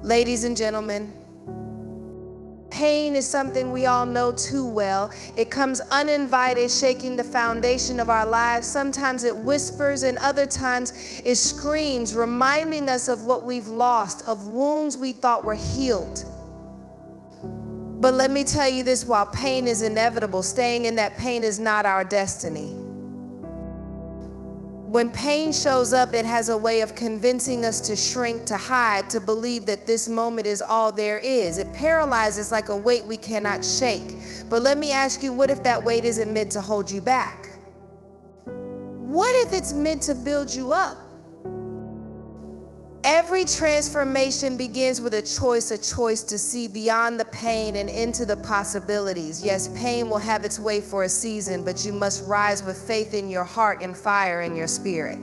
Ladies and gentlemen, pain is something we all know too well. It comes uninvited, shaking the foundation of our lives. Sometimes it whispers, and other times it screams, reminding us of what we've lost, of wounds we thought were healed. But let me tell you this, while pain is inevitable, staying in that pain is not our destiny. When pain shows up, it has a way of convincing us to shrink, to hide, to believe that this moment is all there is. It paralyzes like a weight we cannot shake. But let me ask you, what if that weight isn't meant to hold you back? What if it's meant to build you up? Every transformation begins with a choice to see beyond the pain and into the possibilities. Yes, pain will have its way for a season, but you must rise with faith in your heart and fire in your spirit.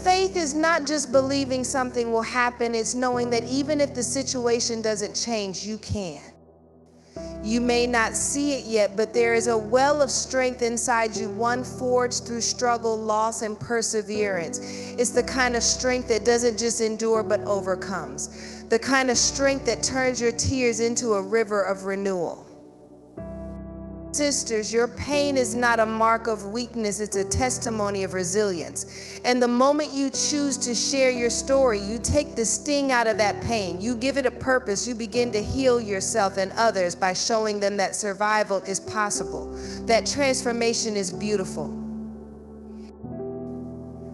Faith is not just believing something will happen, it's knowing that even if the situation doesn't change, you can. You may not see it yet, but there is a well of strength inside you, one forged through struggle, loss, and perseverance. It's the kind of strength that doesn't just endure, but overcomes. The kind of strength that turns your tears into a river of renewal. Sisters, your pain is not a mark of weakness, it's a testimony of resilience. And the moment you choose to share your story, you take the sting out of that pain. You give it a purpose. You begin to heal yourself and others by showing them that survival is possible, that transformation is beautiful.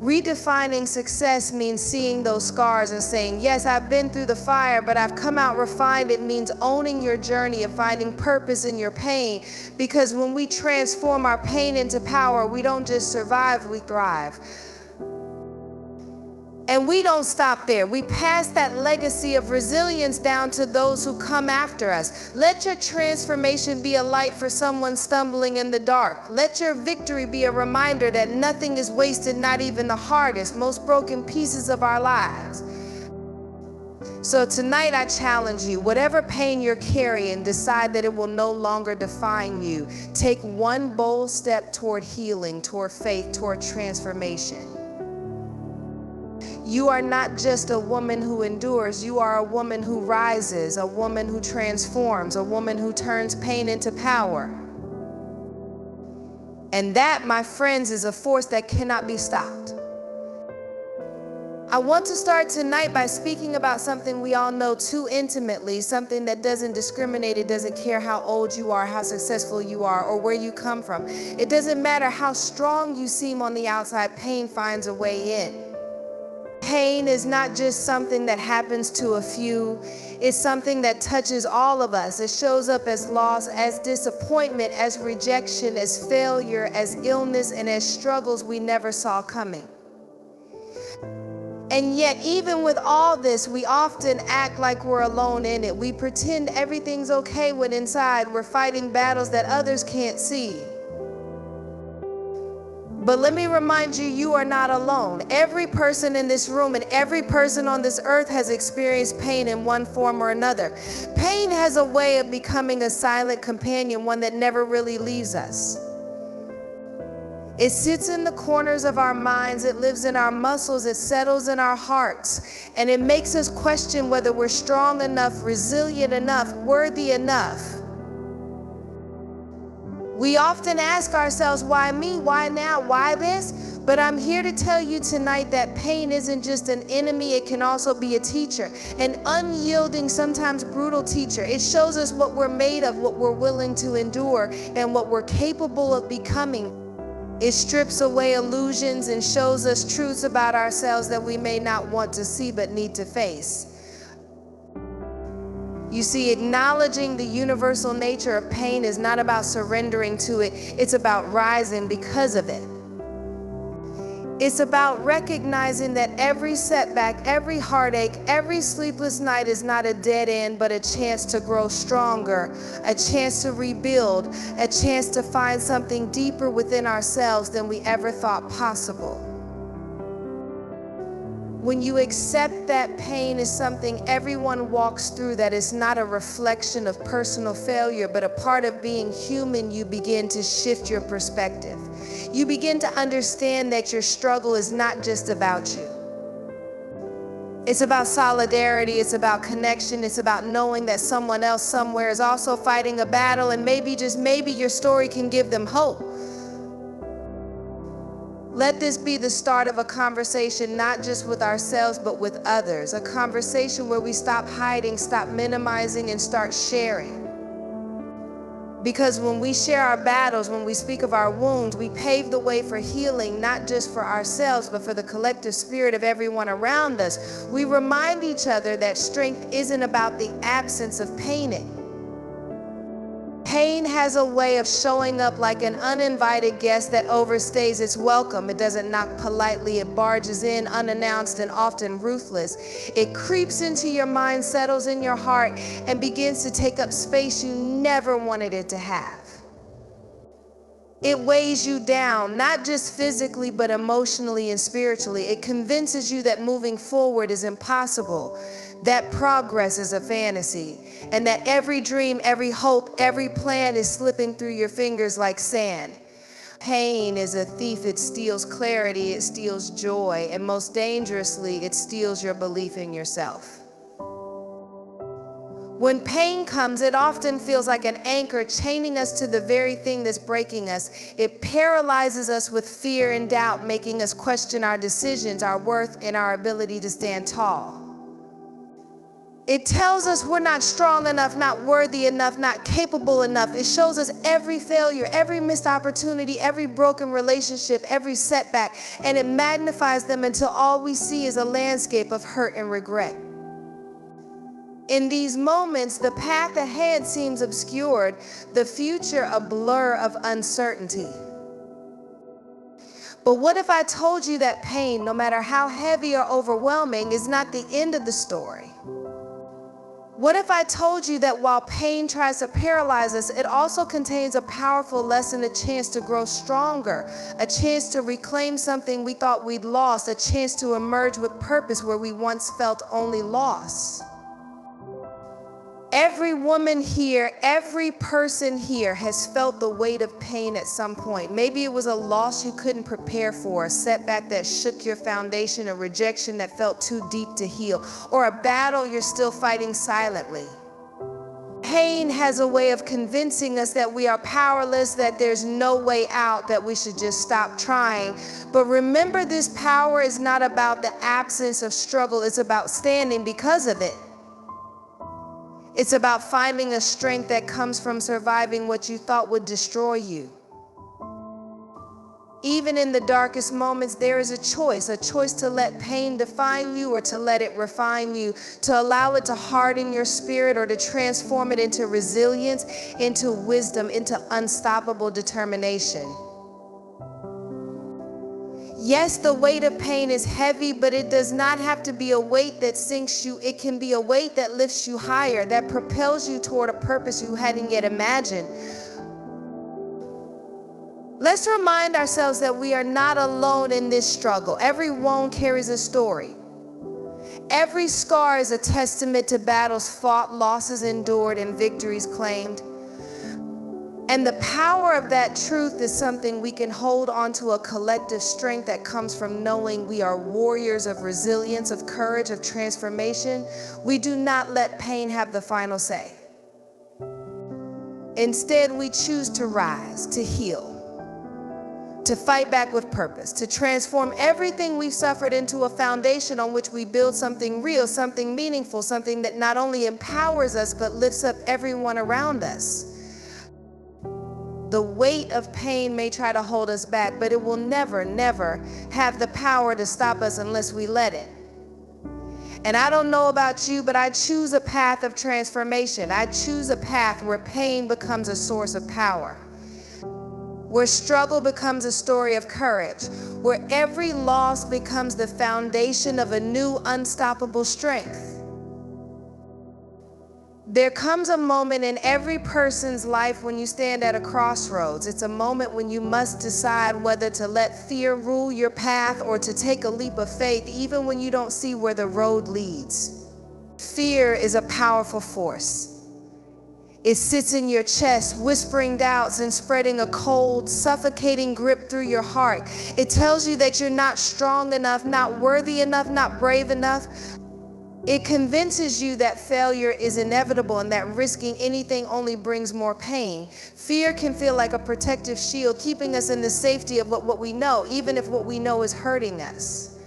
Redefining success means seeing those scars and saying, yes, I've been through the fire, but I've come out refined. It means owning your journey and finding purpose in your pain. Because when we transform our pain into power, we don't just survive, we thrive. And we don't stop there. We pass that legacy of resilience down to those who come after us. Let your transformation be a light for someone stumbling in the dark. Let your victory be a reminder that nothing is wasted, not even the hardest, most broken pieces of our lives. So tonight I challenge you, whatever pain you're carrying, decide that it will no longer define you. Take one bold step toward healing, toward faith, toward transformation. You are not just a woman who endures, you are a woman who rises, a woman who transforms, a woman who turns pain into power. And that, my friends, is a force that cannot be stopped. I want to start tonight by speaking about something we all know too intimately, something that doesn't discriminate. It doesn't care how old you are, how successful you are, or where you come from. It doesn't matter how strong you seem on the outside, pain finds a way in. Pain is not just something that happens to a few. It's something that touches all of us. It shows up as loss, as disappointment, as rejection, as failure, as illness, and as struggles we never saw coming. And yet, even with all this, we often act like we're alone in it. We pretend everything's okay when inside we're fighting battles that others can't see. But let me remind you, you are not alone. Every person in this room and every person on this earth has experienced pain in one form or another. Pain has a way of becoming a silent companion, one that never really leaves us. It sits in the corners of our minds, it lives in our muscles, it settles in our hearts, and it makes us question whether we're strong enough, resilient enough, worthy enough. We often ask ourselves, why me? Why now? Why this? But I'm here to tell you tonight that pain isn't just an enemy, it can also be a teacher, an unyielding, sometimes brutal teacher. It shows us what we're made of, what we're willing to endure, and what we're capable of becoming. It strips away illusions and shows us truths about ourselves that we may not want to see but need to face. You see, acknowledging the universal nature of pain is not about surrendering to it, it's about rising because of it. It's about recognizing that every setback, every heartache, every sleepless night is not a dead end, but a chance to grow stronger, a chance to rebuild, a chance to find something deeper within ourselves than we ever thought possible. When you accept that pain is something everyone walks through, that is not a reflection of personal failure, but a part of being human, you begin to shift your perspective. You begin to understand that your struggle is not just about you. It's about solidarity, it's about connection, it's about knowing that someone else somewhere is also fighting a battle, and maybe, just maybe, your story can give them hope. Let this be the start of a conversation, not just with ourselves, but with others. A conversation where we stop hiding, stop minimizing, and start sharing. Because when we share our battles, when we speak of our wounds, we pave the way for healing, not just for ourselves, but for the collective spirit of everyone around us. We remind each other that strength isn't about the absence of pain. Pain has a way of showing up like an uninvited guest that overstays its welcome. It doesn't knock politely, it barges in unannounced and often ruthless. It creeps into your mind, settles in your heart, and begins to take up space you never wanted it to have. It weighs you down, not just physically, but emotionally and spiritually. It convinces you that moving forward is impossible, that progress is a fantasy, and that every dream, every hope, every plan is slipping through your fingers like sand. Pain is a thief. It steals clarity, it steals joy, and most dangerously, it steals your belief in yourself. When pain comes, it often feels like an anchor chaining us to the very thing that's breaking us. It paralyzes us with fear and doubt, making us question our decisions, our worth, and our ability to stand tall. It tells us we're not strong enough, not worthy enough, not capable enough. It shows us every failure, every missed opportunity, every broken relationship, every setback, and it magnifies them until all we see is a landscape of hurt and regret. In these moments, the path ahead seems obscured, the future a blur of uncertainty. But what if I told you that pain, no matter how heavy or overwhelming, is not the end of the story? What if I told you that while pain tries to paralyze us, it also contains a powerful lesson, a chance to grow stronger, a chance to reclaim something we thought we'd lost, a chance to emerge with purpose where we once felt only loss? Every woman here, every person here has felt the weight of pain at some point. Maybe it was a loss you couldn't prepare for, a setback that shook your foundation, a rejection that felt too deep to heal, or a battle you're still fighting silently. Pain has a way of convincing us that we are powerless, that there's no way out, that we should just stop trying. But remember, this power is not about the absence of struggle, it's about standing because of it. It's about finding a strength that comes from surviving what you thought would destroy you. Even in the darkest moments, there is a choice to let pain define you or to let it refine you, to allow it to harden your spirit or to transform it into resilience, into wisdom, into unstoppable determination. Yes, the weight of pain is heavy, but it does not have to be a weight that sinks you. It can be a weight that lifts you higher, that propels you toward a purpose you hadn't yet imagined. Let's remind ourselves that we are not alone in this struggle. Every wound carries a story. Every scar is a testament to battles fought, losses endured, and victories claimed. And the power of that truth is something we can hold onto, a collective strength that comes from knowing we are warriors of resilience, of courage, of transformation. We do not let pain have the final say. Instead, we choose to rise, to heal, to fight back with purpose, to transform everything we've suffered into a foundation on which we build something real, something meaningful, something that not only empowers us, but lifts up everyone around us. The weight of pain may try to hold us back, but it will never, never have the power to stop us unless we let it. And I don't know about you, but I choose a path of transformation. I choose a path where pain becomes a source of power, where struggle becomes a story of courage, where every loss becomes the foundation of a new, unstoppable strength. There comes a moment in every person's life when you stand at a crossroads. It's a moment when you must decide whether to let fear rule your path or to take a leap of faith, even when you don't see where the road leads. Fear is a powerful force. It sits in your chest, whispering doubts and spreading a cold, suffocating grip through your heart. It tells you that you're not strong enough, not worthy enough, not brave enough. It convinces you that failure is inevitable and that risking anything only brings more pain. Fear can feel like a protective shield, keeping us in the safety of what we know, even if what we know is hurting us.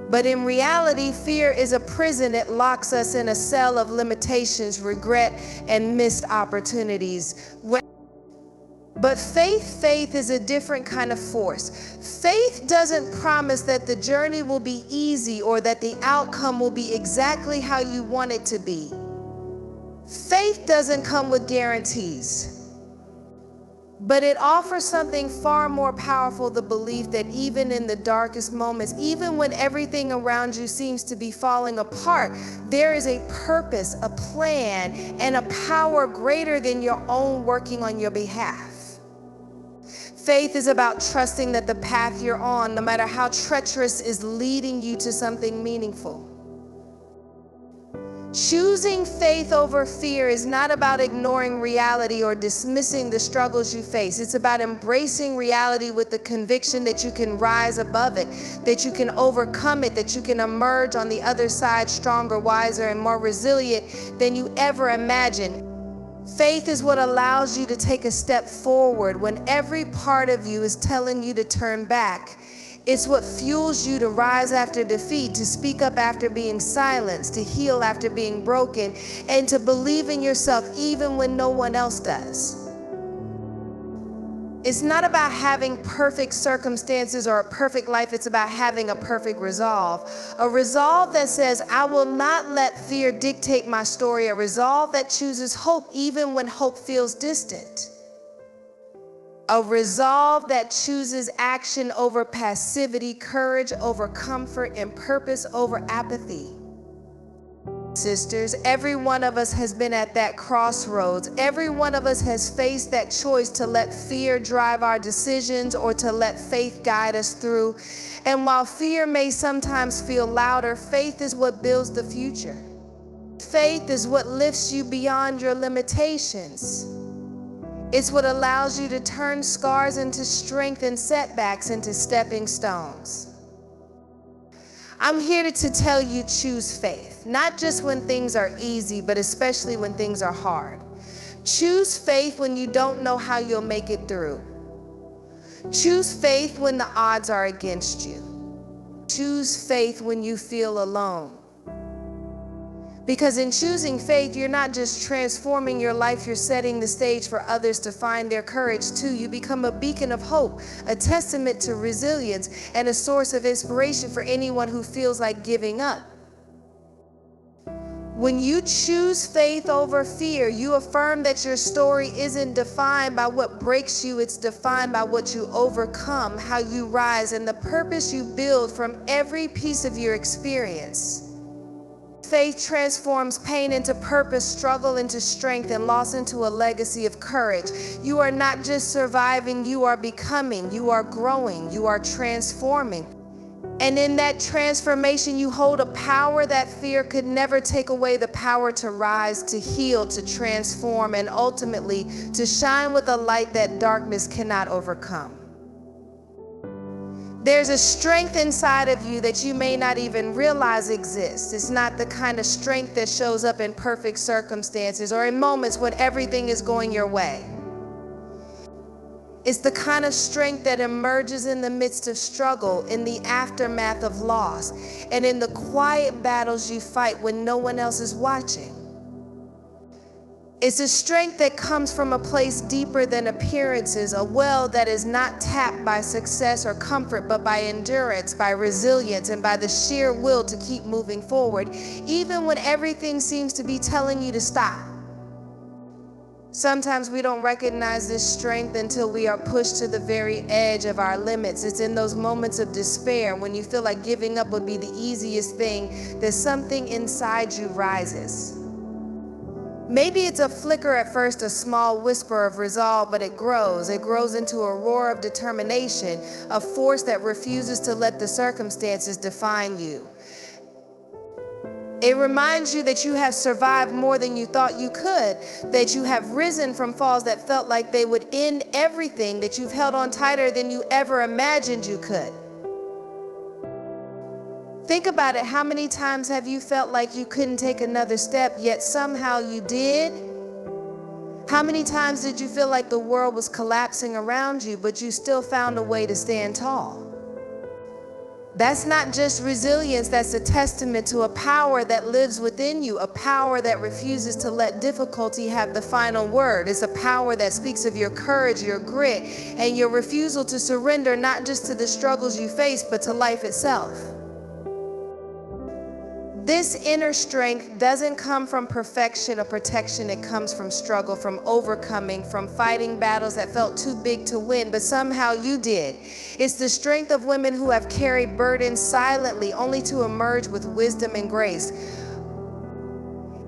But in reality, fear is a prison that locks us in a cell of limitations, regret, and missed opportunities. But faith is a different kind of force. Faith doesn't promise that the journey will be easy or that the outcome will be exactly how you want it to be. Faith doesn't come with guarantees, but it offers something far more powerful, the belief that even in the darkest moments, even when everything around you seems to be falling apart, there is a purpose, a plan, and a power greater than your own working on your behalf. Faith is about trusting that the path you're on, no matter how treacherous, is leading you to something meaningful. Choosing faith over fear is not about ignoring reality or dismissing the struggles you face. It's about embracing reality with the conviction that you can rise above it, that you can overcome it, that you can emerge on the other side stronger, wiser, and more resilient than you ever imagined. Faith is what allows you to take a step forward when every part of you is telling you to turn back. It's what fuels you to rise after defeat, to speak up after being silenced, to heal after being broken, and to believe in yourself even when no one else does. It's not about having perfect circumstances or a perfect life. It's about having a perfect resolve. A resolve that says, I will not let fear dictate my story. A resolve that chooses hope even when hope feels distant. A resolve that chooses action over passivity, courage over comfort, and purpose over apathy. Sisters, every one of us has been at that crossroads. Every one of us has faced that choice to let fear drive our decisions or to let faith guide us through. And while fear may sometimes feel louder, faith is what builds the future. Faith is what lifts you beyond your limitations. It's what allows you to turn scars into strength and setbacks into stepping stones. I'm here to tell you, choose faith, not just when things are easy, but especially when things are hard. Choose faith when you don't know how you'll make it through. Choose faith when the odds are against you. Choose faith when you feel alone. Because in choosing faith, you're not just transforming your life, you're setting the stage for others to find their courage too. You become a beacon of hope, a testament to resilience, and a source of inspiration for anyone who feels like giving up. When you choose faith over fear, you affirm that your story isn't defined by what breaks you, it's defined by what you overcome, how you rise, and the purpose you build from every piece of your experience. Faith transforms pain into purpose, struggle into strength, and loss into a legacy of courage. You are not just surviving, you are becoming, you are growing, you are transforming. And in that transformation, you hold a power that fear could never take away, the power to rise, to heal, to transform, and ultimately to shine with a light that darkness cannot overcome. There's a strength inside of you that you may not even realize exists. It's not the kind of strength that shows up in perfect circumstances or in moments when everything is going your way. It's the kind of strength that emerges in the midst of struggle, in the aftermath of loss, and in the quiet battles you fight when no one else is watching. It's a strength that comes from a place deeper than appearances, a well that is not tapped by success or comfort, but by endurance, by resilience, and by the sheer will to keep moving forward, even when everything seems to be telling you to stop. Sometimes we don't recognize this strength until we are pushed to the very edge of our limits. It's in those moments of despair, when you feel like giving up would be the easiest thing, that something inside you rises. Maybe it's a flicker at first, a small whisper of resolve, but it grows. It grows into a roar of determination, a force that refuses to let the circumstances define you. It reminds you that you have survived more than you thought you could, that you have risen from falls that felt like they would end everything, that you've held on tighter than you ever imagined you could. Think about it. How many times have you felt like you couldn't take another step, yet somehow you did? How many times did you feel like the world was collapsing around you, but you still found a way to stand tall? That's not just resilience, that's a testament to a power that lives within you, a power that refuses to let difficulty have the final word. It's a power that speaks of your courage, your grit, and your refusal to surrender not just to the struggles you face, but to life itself. This inner strength doesn't come from perfection or protection. It comes from struggle, from overcoming, from fighting battles that felt too big to win, but somehow you did. It's the strength of women who have carried burdens silently, only to emerge with wisdom and grace.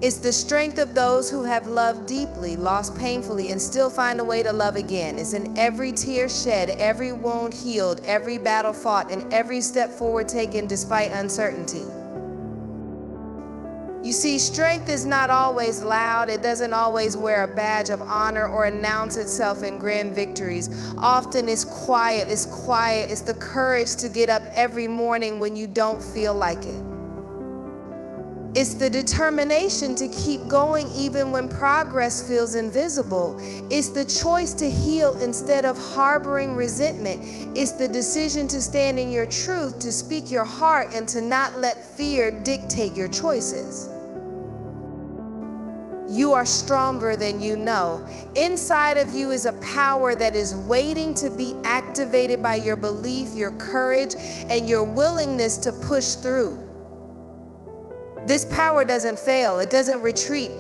It's the strength of those who have loved deeply, lost painfully, and still find a way to love again. It's in every tear shed, every wound healed, every battle fought, and every step forward taken despite uncertainty. You see, strength is not always loud. It doesn't always wear a badge of honor or announce itself in grand victories. Often it's quiet. It's quiet. It's the courage to get up every morning when you don't feel like it. It's the determination to keep going even when progress feels invisible. It's the choice to heal instead of harboring resentment. It's the decision to stand in your truth, to speak your heart, and to not let fear dictate your choices. You are stronger than you know. Inside of you is a power that is waiting to be activated by your belief, your courage, and your willingness to push through. This power doesn't fail. It doesn't retreat.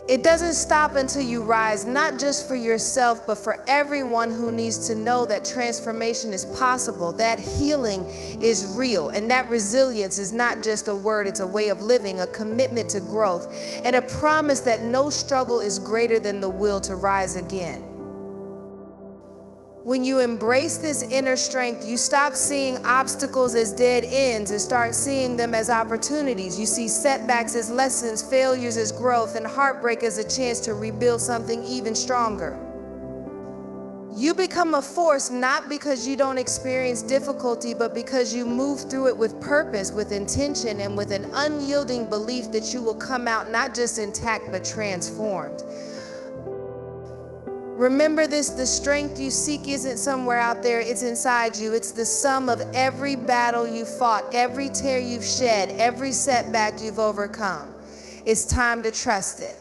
It doesn't stop until you rise, not just for yourself, but for everyone who needs to know that transformation is possible, that healing is real, and that resilience is not just a word, it's a way of living, a commitment to growth, and a promise that no struggle is greater than the will to rise again. When you embrace this inner strength, you stop seeing obstacles as dead ends and start seeing them as opportunities. You see setbacks as lessons, failures as growth, and heartbreak as a chance to rebuild something even stronger. You become a force not because you don't experience difficulty, but because you move through it with purpose, with intention, and with an unyielding belief that you will come out not just intact, but transformed. Remember this, the strength you seek isn't somewhere out there, it's inside you. It's the sum of every battle you fought, every tear you've shed, every setback you've overcome. It's time to trust it.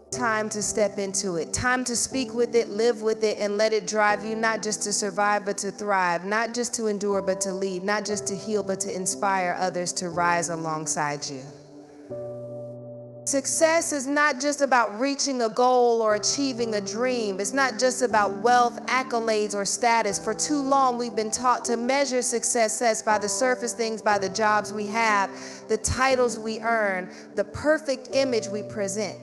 Time to step into it. Time to speak with it, live with it, and let it drive you not just to survive, but to thrive. Not just to endure, but to lead. Not just to heal, but to inspire others to rise alongside you. Success is not just about reaching a goal or achieving a dream. It's not just about wealth, accolades, or status. For too long, we've been taught to measure success by the surface things, by the jobs we have, the titles we earn, the perfect image we present.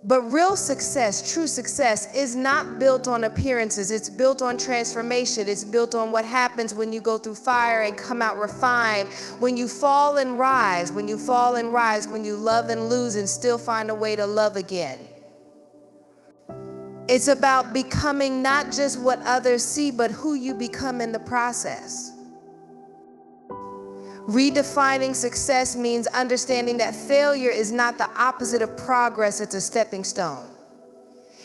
But real success, true success, is not built on appearances. It's built on transformation. It's built on what happens when you go through fire and come out refined, when you fall and rise, when you fall and rise, when you love and lose and still find a way to love again. It's about becoming not just what others see, but who you become in the process. Redefining success means understanding that failure is not the opposite of progress, it's a stepping stone.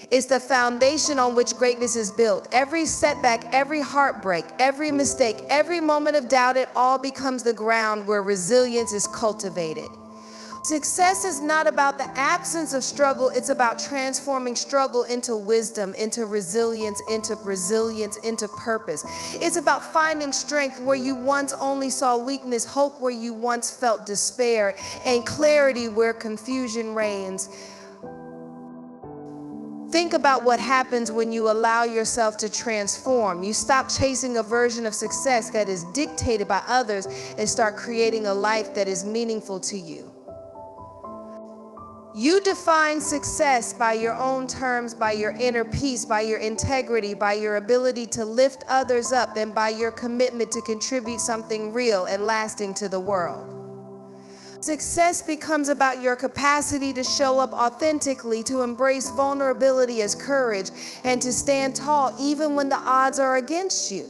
It's the foundation on which greatness is built. Every setback, every heartbreak, every mistake, every moment of doubt, it all becomes the ground where resilience is cultivated. Success is not about the absence of struggle, it's about transforming struggle into wisdom, into resilience, into purpose. It's about finding strength where you once only saw weakness, hope where you once felt despair, and clarity where confusion reigns. Think about what happens when you allow yourself to transform. You stop chasing a version of success that is dictated by others and start creating a life that is meaningful to you. You define success by your own terms, by your inner peace, by your integrity, by your ability to lift others up, and by your commitment to contribute something real and lasting to the world. Success becomes about your capacity to show up authentically, to embrace vulnerability as courage, and to stand tall even when the odds are against you.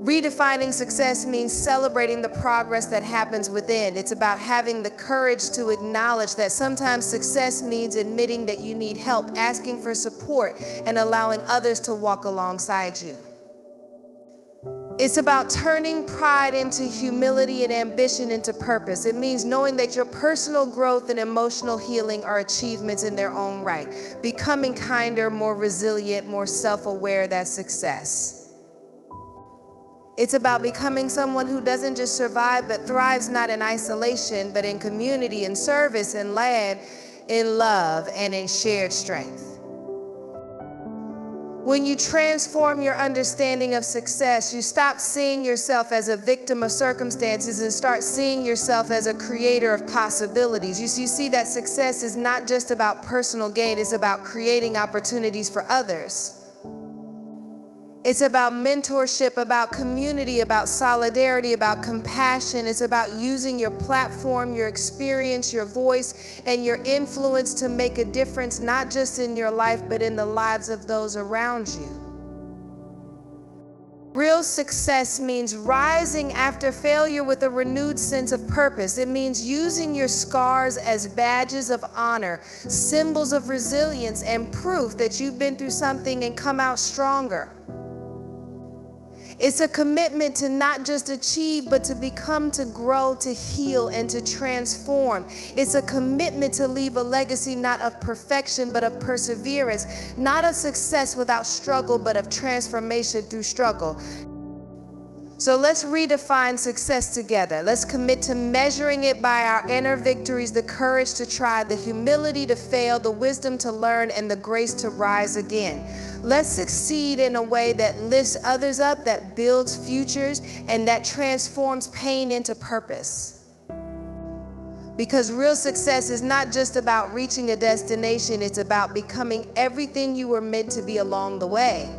Redefining success means celebrating the progress that happens within. It's about having the courage to acknowledge that sometimes success means admitting that you need help, asking for support, and allowing others to walk alongside you. It's about turning pride into humility and ambition into purpose. It means knowing that your personal growth and emotional healing are achievements in their own right. Becoming kinder, more resilient, more self-aware, that's success. It's about becoming someone who doesn't just survive but thrives not in isolation, but in community, in service, in land, in love, and in shared strength. When you transform your understanding of success, you stop seeing yourself as a victim of circumstances and start seeing yourself as a creator of possibilities. You see that success is not just about personal gain, it's about creating opportunities for others. It's about mentorship, about community, about solidarity, about compassion. It's about using your platform, your experience, your voice, and your influence to make a difference, not just in your life, but in the lives of those around you. Real success means rising after failure with a renewed sense of purpose. It means using your scars as badges of honor, symbols of resilience, and proof that you've been through something and come out stronger. It's a commitment to not just achieve, but to become, to grow, to heal, and to transform. It's a commitment to leave a legacy not of perfection, but of perseverance, not of success without struggle, but of transformation through struggle. So let's redefine success together. Let's commit to measuring it by our inner victories, the courage to try, the humility to fail, the wisdom to learn, and the grace to rise again. Let's succeed in a way that lifts others up, that builds futures, and that transforms pain into purpose. Because real success is not just about reaching a destination, it's about becoming everything you were meant to be along the way.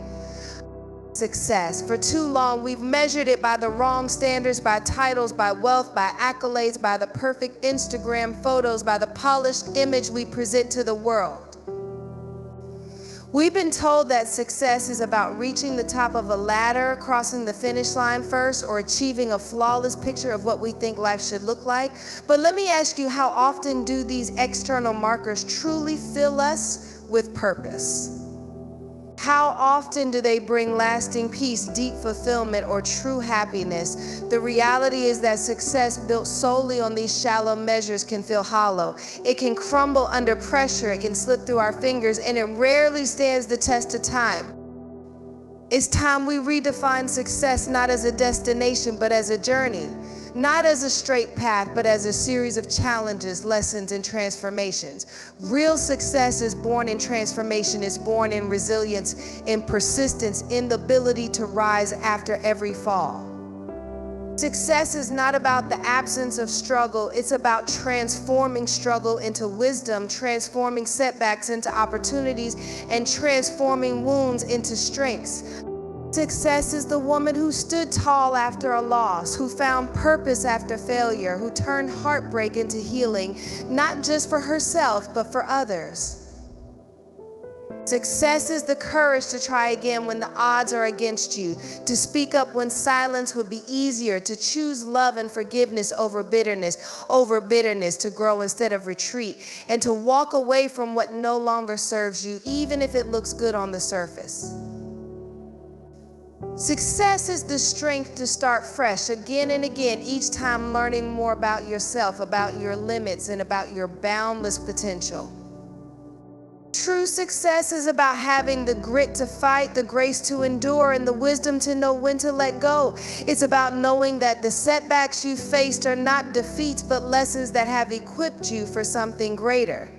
Success. For too long, we've measured it by the wrong standards, by titles, by wealth, by accolades, by the perfect Instagram photos, by the polished image we present to the world. We've been told that success is about reaching the top of a ladder, crossing the finish line first, or achieving a flawless picture of what we think life should look like. But let me ask you, how often do these external markers truly fill us with purpose? How often do they bring lasting peace, deep fulfillment, or true happiness? The reality is that success built solely on these shallow measures can feel hollow. It can crumble under pressure, it can slip through our fingers, and it rarely stands the test of time. It's time we redefine success not as a destination, but as a journey. Not as a straight path, but as a series of challenges, lessons, and transformations. Real success is born in transformation, it's born in resilience, in persistence, in the ability to rise after every fall. Success is not about the absence of struggle, it's about transforming struggle into wisdom, transforming setbacks into opportunities, and transforming wounds into strengths. Success is the woman who stood tall after a loss, who found purpose after failure, who turned heartbreak into healing, not just for herself, but for others. Success is the courage to try again when the odds are against you, to speak up when silence would be easier, to choose love and forgiveness over bitterness, to grow instead of retreat, and to walk away from what no longer serves you, even if it looks good on the surface. Success is the strength to start fresh again and again, each time learning more about yourself, about your limits, and about your boundless potential. True success is about having the grit to fight, the grace to endure, and the wisdom to know when to let go. It's about knowing that the setbacks you faced are not defeats, but lessons that have equipped you for something greater.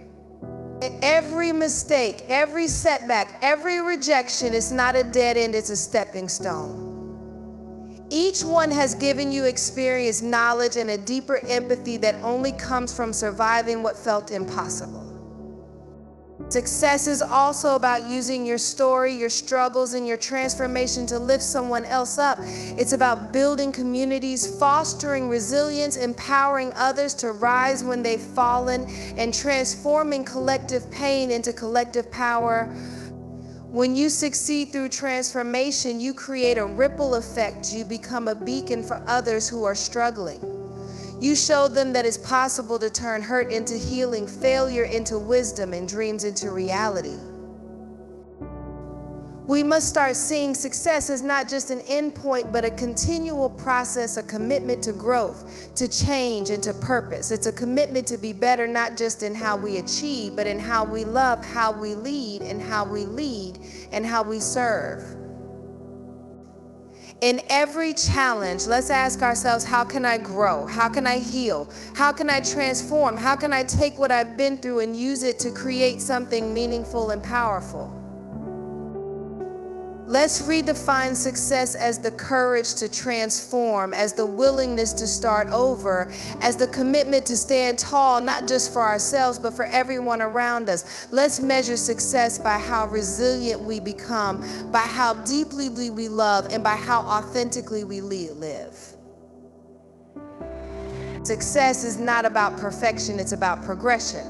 Every mistake, every setback, every rejection is not a dead end, it's a stepping stone. Each one has given you experience, knowledge, and a deeper empathy that only comes from surviving what felt impossible. Success is also about using your story, your struggles, and your transformation to lift someone else up. It's about building communities, fostering resilience, empowering others to rise when they've fallen, and transforming collective pain into collective power. When you succeed through transformation, you create a ripple effect. You become a beacon for others who are struggling. You show them that it's possible to turn hurt into healing, failure into wisdom, and dreams into reality. We must start seeing success as not just an endpoint, but a continual process, a commitment to growth, to change, and to purpose. It's a commitment to be better, not just in how we achieve, but in how we love, how we lead, and how we serve. In every challenge, let's ask ourselves, how can I grow? How can I heal? How can I transform? How can I take what I've been through and use it to create something meaningful and powerful? Let's redefine success as the courage to transform, as the willingness to start over, as the commitment to stand tall, not just for ourselves, but for everyone around us. Let's measure success by how resilient we become, by how deeply we love, and by how authentically we live. Success is not about perfection, it's about progression.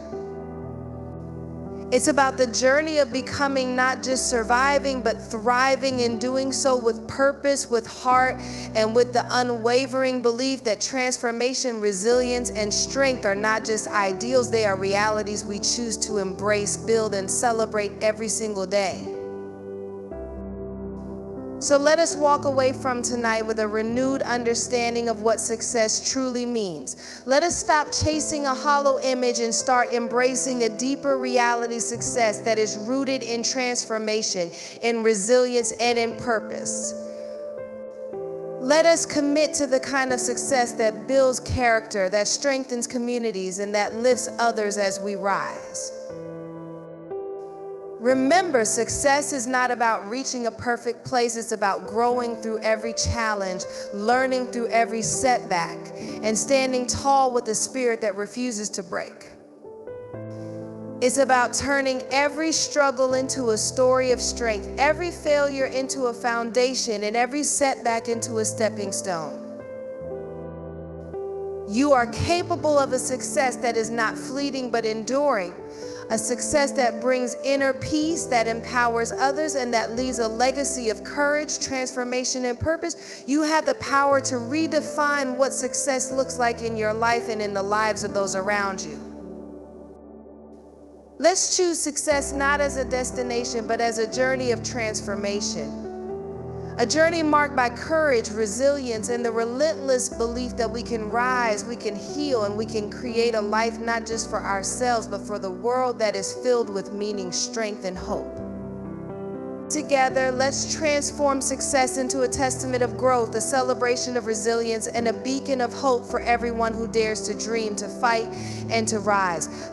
It's about the journey of becoming, not just surviving, but thriving, and doing so with purpose, with heart, and with the unwavering belief that transformation, resilience, and strength are not just ideals, they are realities we choose to embrace, build, and celebrate every single day. So let us walk away from tonight with a renewed understanding of what success truly means. Let us stop chasing a hollow image and start embracing a deeper reality success that is rooted in transformation, in resilience, and in purpose. Let us commit to the kind of success that builds character, that strengthens communities, and that lifts others as we rise. Remember, success is not about reaching a perfect place. It's about growing through every challenge, learning through every setback, and standing tall with a spirit that refuses to break. It's about turning every struggle into a story of strength, every failure into a foundation, and every setback into a stepping stone. You are capable of a success that is not fleeting but enduring, a success that brings inner peace, that empowers others, and that leaves a legacy of courage, transformation, and purpose. You have the power to redefine what success looks like in your life and in the lives of those around you. Let's choose success not as a destination, but as a journey of transformation. A journey marked by courage, resilience, and the relentless belief that we can rise, we can heal, and we can create a life not just for ourselves, but for the world that is filled with meaning, strength, and hope. Together, let's transform success into a testament of growth, a celebration of resilience, and a beacon of hope for everyone who dares to dream, to fight, and to rise.